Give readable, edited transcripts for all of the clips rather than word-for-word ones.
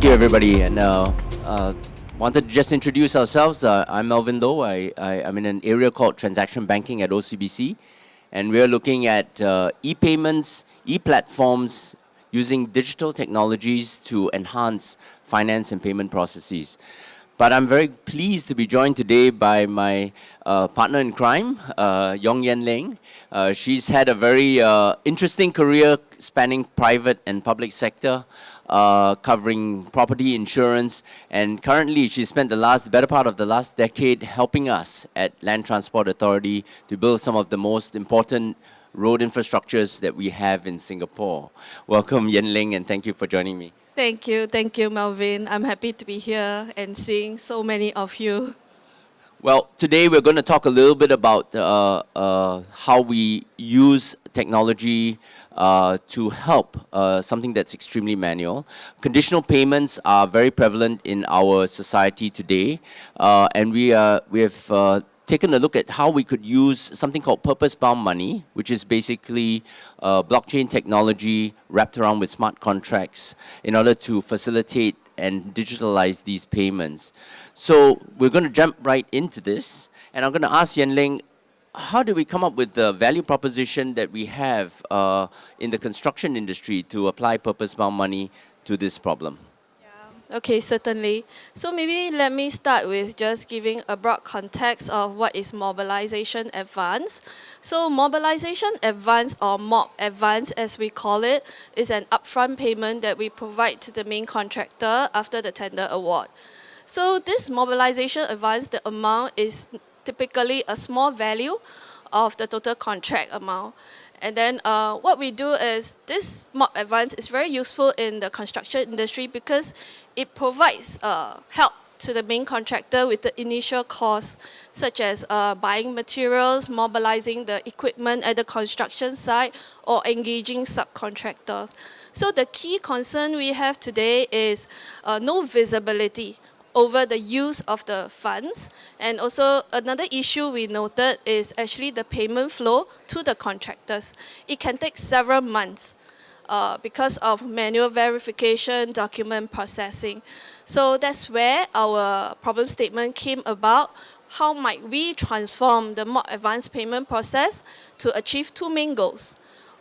Thank you, everybody. And wanted to just introduce ourselves. I'm Melvyn. I'm in an area called Transaction Banking at OCBC. And we're looking at e-payments, e-platforms, using digital technologies to enhance finance and payment processes. But I'm very pleased to be joined today by my partner in crime, Yong Leng. She's had a very interesting career spanning private and public sector, covering property insurance, and currently she spent the better part of the last decade helping us at Land Transport Authority to build some of the most important road infrastructures that we have in Singapore. Welcome, Yenn, and thank you for joining me. Thank you, Melvyn. I'm happy to be here and seeing so many of you. Well, today we're going to talk a little bit about how we use technology to help something that's extremely manual. Conditional payments are very prevalent in our society today, and we have taken a look at how we could use something called purpose-bound money, which is basically blockchain technology wrapped around with smart contracts in order to facilitate and digitalize these payments. So we're going to jump right into this, and I'm going to ask Yenn, how do we come up with the value proposition that we have in the construction industry to apply purpose-bound money to this problem? Okay, certainly. So maybe let me start with just giving a broad context of what is mobilization advance. So mobilization advance, or MOB advance as we call it, is an upfront payment that we provide to the main contractor after the tender award. So this mobilization advance, the amount is typically a small value of the total contract amount. And then what we do is this MOB advance is very useful in the construction industry because it provides help to the main contractor with the initial costs, such as buying materials, mobilizing the equipment at the construction site, or engaging subcontractors. So the key concern we have today is no visibility over the use of the funds. And also another issue we noted is actually the payment flow to the contractors. It can take several months because of manual verification, document processing. So that's where our problem statement came about. How might we transform the MOB advance payment process to achieve two main goals?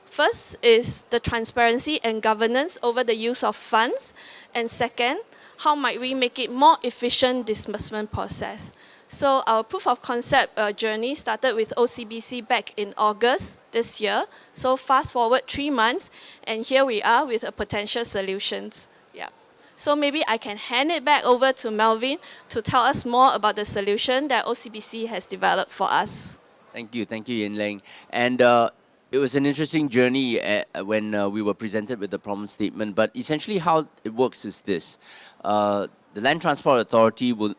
First is the transparency and governance over the use of funds. And second, how might we make it more efficient disbursement process? So our proof of concept journey started with OCBC back in August this year. So fast forward 3 months, and here we are with a potential solutions. Yeah. So maybe I can hand it back over to Melvyn to tell us more about the solution that OCBC has developed for us. Thank you, Yenn. And it was an interesting journey when we were presented with the problem statement, but essentially how it works is this. The Land Transport Authority will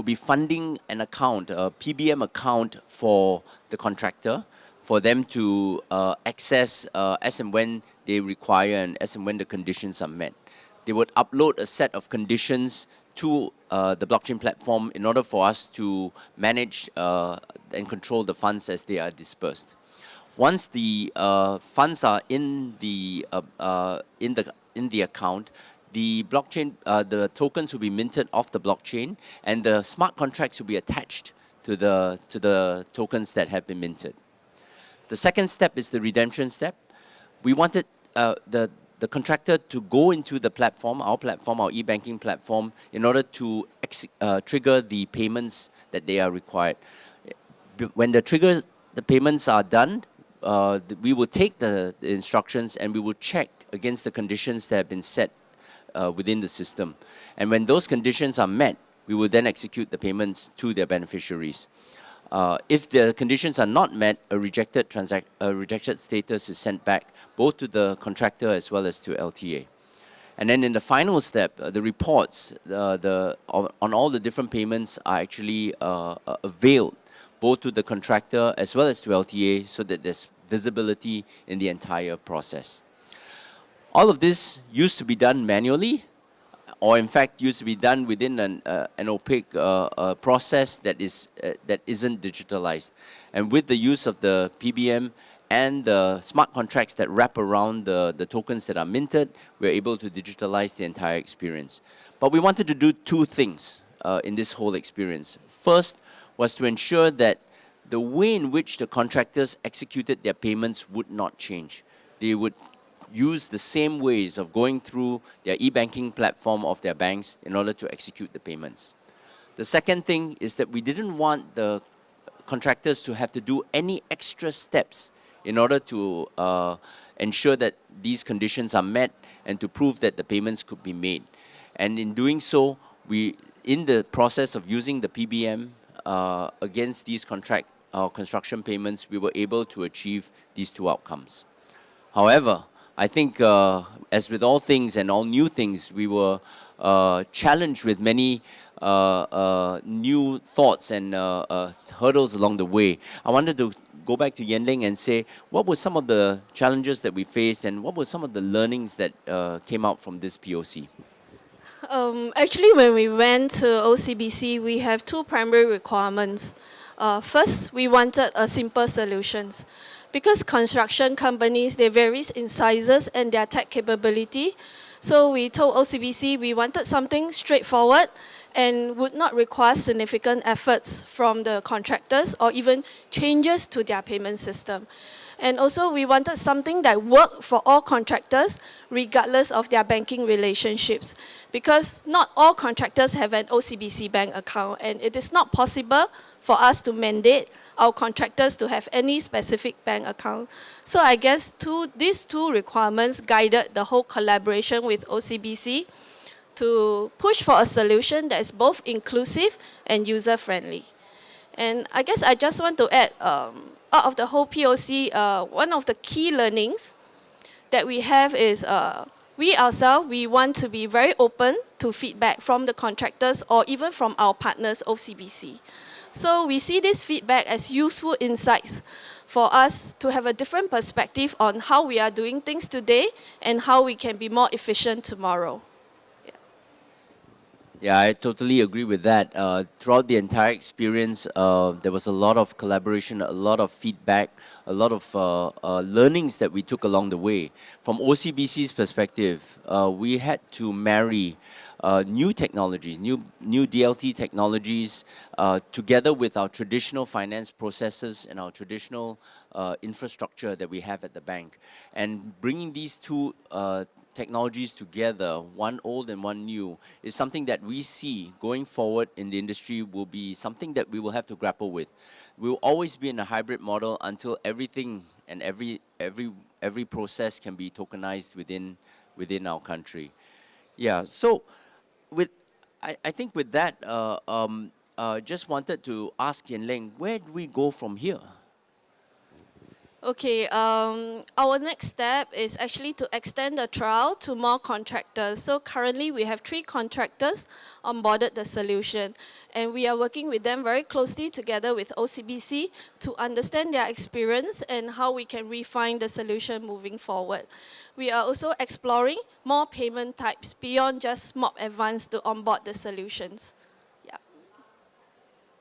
be funding an account, a PBM account for the contractor, for them to access as and when they require and as and when the conditions are met. They would upload a set of conditions to the blockchain platform in order for us to manage and control the funds as they are dispersed. Once the funds are in the account, the blockchain, the tokens will be minted off the blockchain, and the smart contracts will be attached to the tokens that have been minted. The second step is the redemption step. We wanted the contractor to go into the platform, our e-banking platform, in order to trigger the payments that they are required. When the payments are done, we will take the instructions and we will check against the conditions that have been set within the system. And when those conditions are met, we will then execute the payments to their beneficiaries. If the conditions are not met, a rejected status is sent back both to the contractor as well as to LTA. And then in the final step, the reports on all the different payments are actually availed both to the contractor as well as to LTA, so that there's visibility in the entire process. All of this used to be done manually, or in fact used to be done within an opaque process that isn't digitalized. And with the use of the PBM and the smart contracts that wrap around the tokens that are minted, we're able to digitalize the entire experience. But we wanted to do two things in this whole experience. First was to ensure that the way in which the contractors executed their payments would not change. They would use the same ways of going through their e-banking platform of their banks in order to execute the payments. The second thing is that we didn't want the contractors to have to do any extra steps in order to ensure that these conditions are met and to prove that the payments could be made. And in doing so, in the process of using the PBM against these construction payments, we were able to achieve these two outcomes. However, I think as with all things and all new things, we were challenged with many new thoughts and hurdles along the way. I wanted to go back to Yenn and say, what were some of the challenges that we faced and what were some of the learnings that came out from this POC? Actually, when we went to OCBC, we have two primary requirements. First, we wanted a simple solutions. Because construction companies, they vary in sizes and their tech capability. So we told OCBC we wanted something straightforward and would not require significant efforts from the contractors or even changes to their payment system. And also we wanted something that worked for all contractors regardless of their banking relationships, because not all contractors have an OCBC bank account and it is not possible for us to mandate our contractors to have any specific bank account. So I guess these two requirements guided the whole collaboration with OCBC to push for a solution that is both inclusive and user-friendly. And I guess I just want to add, out of the whole POC, one of the key learnings that we have is we ourselves, we want to be very open to feedback from the contractors or even from our partners, OCBC. So we see this feedback as useful insights for us to have a different perspective on how we are doing things today and how we can be more efficient tomorrow. Yeah, I totally agree with that. Throughout the entire experience, there was a lot of collaboration, a lot of feedback, a lot of learnings that we took along the way. From OCBC's perspective, we had to marry new technologies, new DLT technologies, together with our traditional finance processes and our traditional infrastructure that we have at the bank. And bringing these two technologies together, one old and one new, is something that we see going forward in the industry will be something that we will have to grapple with. We will always be in a hybrid model until everything and every process can be tokenized within our country. Yeah, so I think with that, just wanted to ask Leng, where do we go from here? Okay, our next step is actually to extend the trial to more contractors. So currently we have 3 contractors onboarded the solution, and we are working with them very closely together with OCBC to understand their experience and how we can refine the solution moving forward. We are also exploring more payment types beyond just MOB Advance to onboard the solutions. Yeah.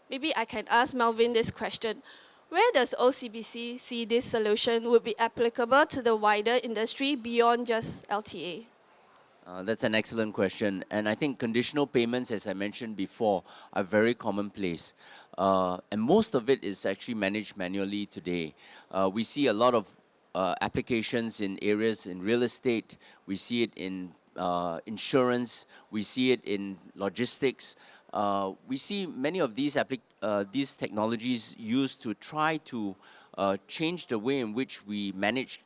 Maybe I can ask Melvyn this question. Where does OCBC see this solution would be applicable to the wider industry beyond just LTA? That's an excellent question. And I think conditional payments, as I mentioned before, are very commonplace. And most of it is actually managed manually today. We see a lot of applications in areas in real estate. We see it in insurance. We see it in logistics. We see many of these technologies used to try to change the way in which we manage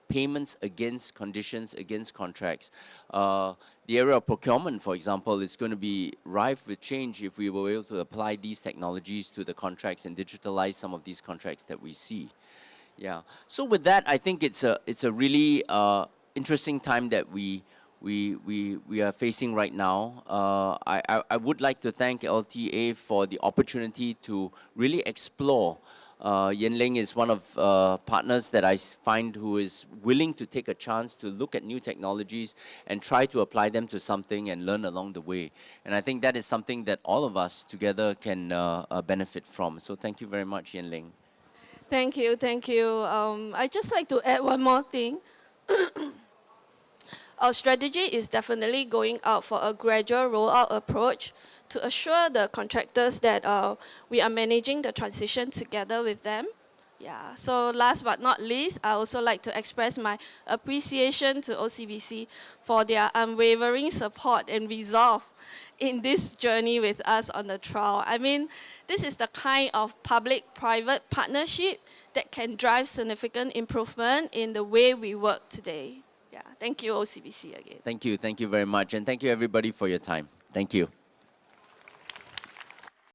payments against conditions, against contracts. The area of procurement, for example, is going to be rife with change if we were able to apply these technologies to the contracts and digitalize some of these contracts that we see. Yeah. So with that, I think it's a really interesting time that we are facing right now. I would like to thank LTA for the opportunity to really explore. Leng is one of partners that I find who is willing to take a chance to look at new technologies and try to apply them to something and learn along the way. And I think that is something that all of us together can benefit from. So thank you very much, Leng. Thank you, thank you. I'd just like to add one more thing. Our strategy is definitely going out for a gradual rollout approach to assure the contractors that we are managing the transition together with them. Yeah, so last but not least, I also like to express my appreciation to OCBC for their unwavering support and resolve in this journey with us on the trial. I mean, this is the kind of public-private partnership that can drive significant improvement in the way we work today. Yeah, thank you OCBC again. Thank you very much, and thank you everybody for your time. Thank you.